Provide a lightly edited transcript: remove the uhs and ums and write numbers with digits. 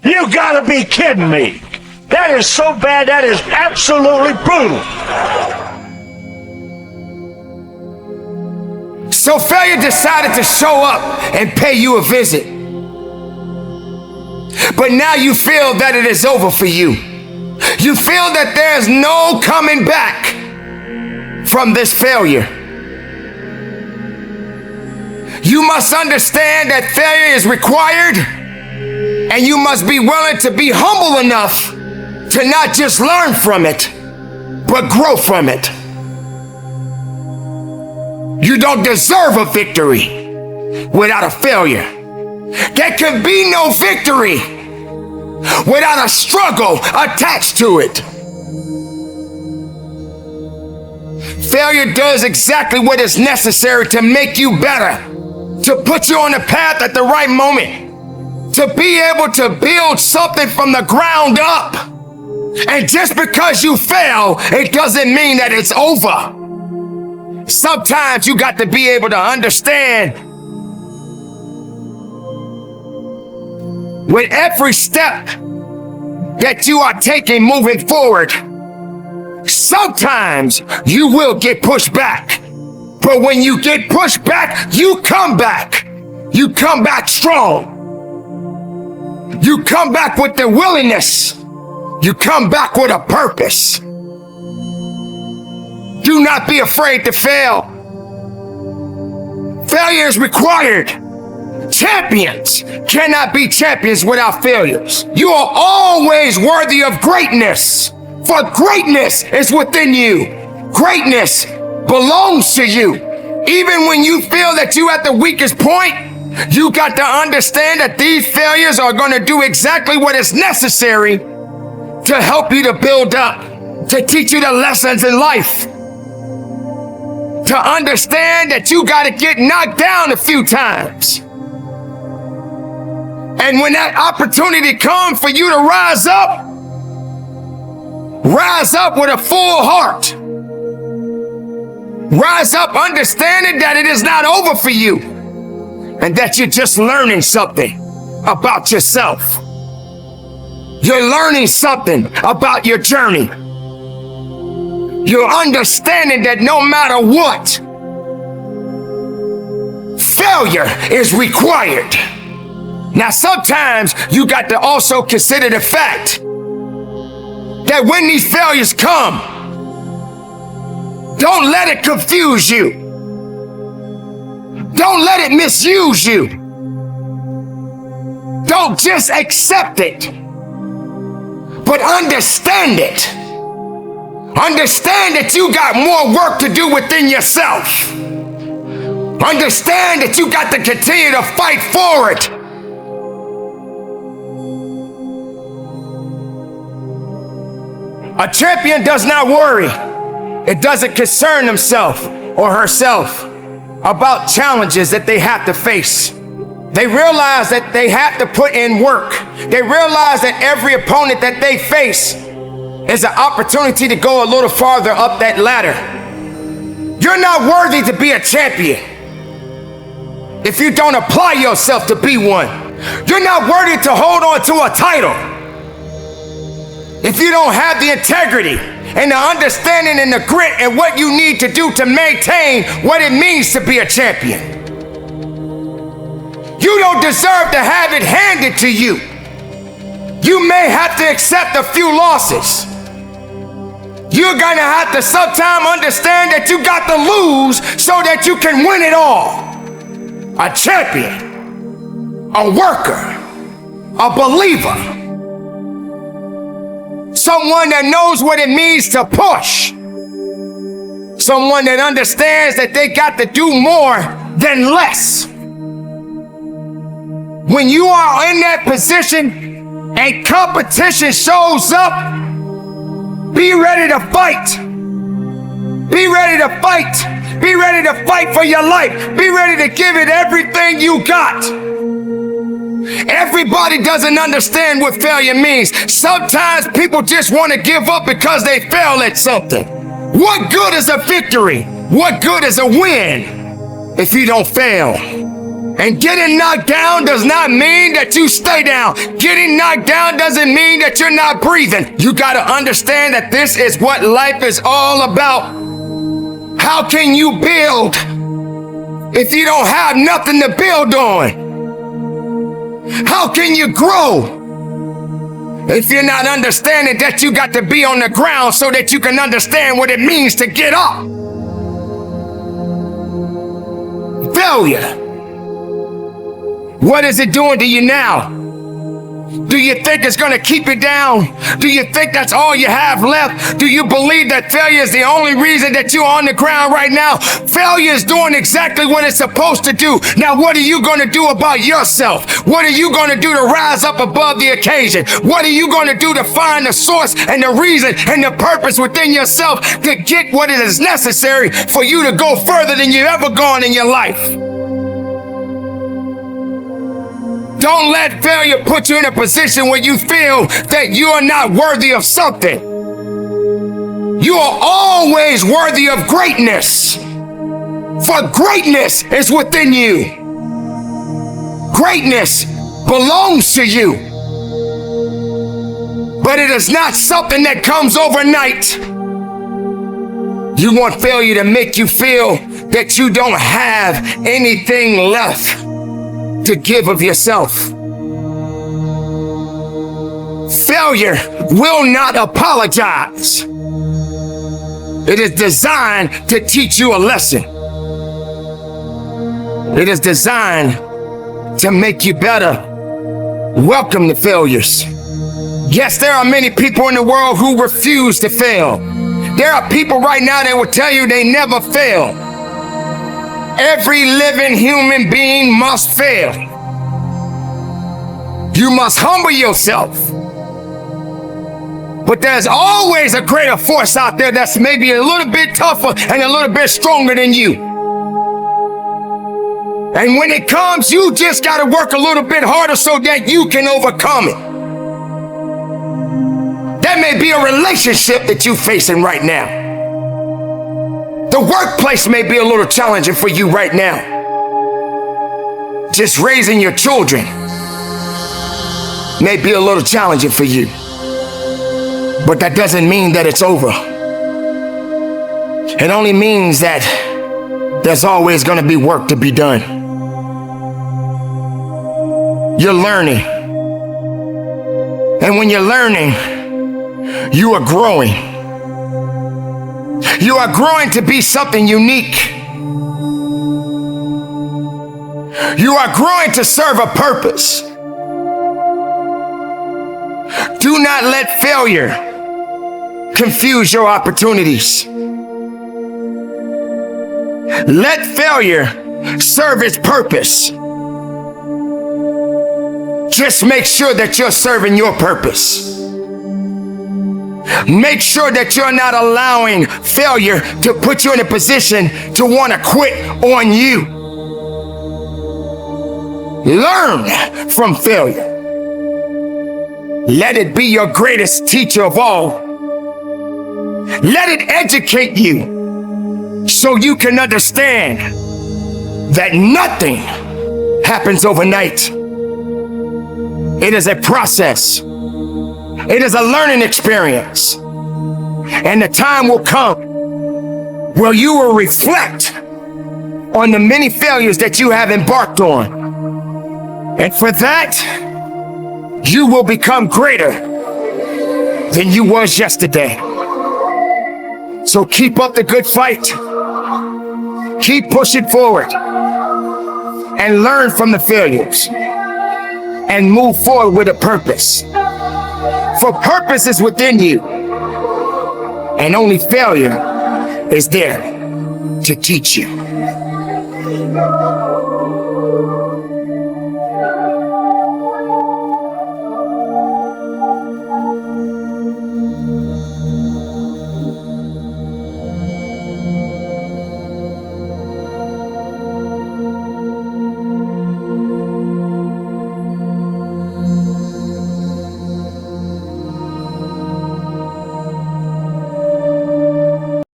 You gotta be kidding me. That is so bad, that is absolutely brutal. So failure decided to show up and pay you a visit. But now you feel that it is over for you. You feel that there's no coming back from this failure. You must understand that failure is required, and you must be willing to be humble enough to not just learn from it, but grow from it. You don't deserve a victory without a failure. There can be no victory without a struggle attached to it. Failure does exactly what is necessary to make you better, to put you on the path at the right moment, to be able to build something from the ground up. And just because you fail, it doesn't mean that it's over. Sometimes you got to be able to understand with every step that you are taking moving forward, sometimes you will get pushed back. But when you get pushed back, you come back. You come back strong. You come back with the willingness. You come back with a purpose. Do not be afraid to fail. Failure is required. Champions cannot be champions without failures. You are always worthy of greatness, for greatness is within you. Greatness belongs to you. Even when you feel that you're at the weakest point, you got to understand that these failures are going to do exactly what is necessary to help you to build up, to teach you the lessons in life, to understand that you got to get knocked down a few times. And when that opportunity comes for you to rise up with a full heart. Rise up understanding that it is not over for you and that you're just learning something about yourself. You're learning something about your journey. You're understanding that no matter what, failure is required. Now, sometimes you got to also consider the fact that when these failures come, don't let it confuse you. Don't let it misuse you. Don't just accept it, but understand it. Understand that you got more work to do within yourself. Understand that you got to continue to fight for it. A champion does not worry. It doesn't concern himself or herself about challenges that they have to face. They realize that they have to put in work. They realize that every opponent that they face is an opportunity to go a little farther up that ladder. You're not worthy to be a champion if you don't apply yourself to be one. You're not worthy to hold on to a title if you don't have the integrity and the understanding and the grit and what you need to do to maintain what it means to be a champion. You don't deserve to have it handed to you. You may have to accept a few losses. You're gonna have to sometime understand that you got to lose so that you can win it all. A champion, a worker, a believer, someone that knows what it means to push, someone that understands that they got to do more than less. When you are in that position and competition shows up, be ready to fight. Be ready to fight. Be ready to fight for your life. Be ready to give it everything you got. Everybody doesn't understand what failure means. Sometimes people just want to give up because they fail at something. What good is a victory? What good is a win if you don't fail? And getting knocked down does not mean that you stay down. Getting knocked down doesn't mean that you're not breathing. You got to understand that this is what life is all about. How can you build if you don't have nothing to build on? How can you grow if you're not understanding that you got to be on the ground so that you can understand what it means to get up? Failure. What is it doing to you now? Do you think it's going to keep you down? Do you think that's all you have left? Do you believe that failure is the only reason that you're on the ground right now? Failure is doing exactly what it's supposed to do. Now, what are you going to do about yourself? What are you going to do to rise up above the occasion? What are you going to do to find the source and the reason and the purpose within yourself to get what is necessary for you to go further than you've ever gone in your life? Don't let failure put you in a position where you feel that you are not worthy of something. You are always worthy of greatness, for greatness is within you. Greatness belongs to you, but it is not something that comes overnight. You want failure to make you feel that you don't have anything left to give of yourself. Failure will not apologize. It is designed to teach you a lesson. It is designed to make you better. Welcome the failures. Yes, there are many people in the world who refuse to fail. There are people right now that will tell you they never fail. Every living human being must fail. You must humble yourself. But there's always a greater force out there that's maybe a little bit tougher and a little bit stronger than you. And when it comes, you just got to work a little bit harder so that you can overcome it. That may be a relationship that you're facing right now. The workplace may be a little challenging for you right now. Just raising your children may be a little challenging for you. But that doesn't mean that it's over. It only means that there's always going to be work to be done. You're learning. And when you're learning, you are growing. You are growing to be something unique. You are growing to serve a purpose. Do not let failure confuse your opportunities. Let failure serve its purpose. Just make sure that you're serving your purpose. Make sure that you're not allowing failure to put you in a position to want to quit on you. Learn from failure. Let it be your greatest teacher of all. Let it educate you so you can understand that nothing happens overnight. It is a process. It is a learning experience. And the time will come where you will reflect on the many failures that you have embarked on. And for that, you will become greater than you was yesterday. So keep up the good fight. Keep pushing forward and learn from the failures and move forward with a purpose. For purpose is within you, and only failure is there to teach you.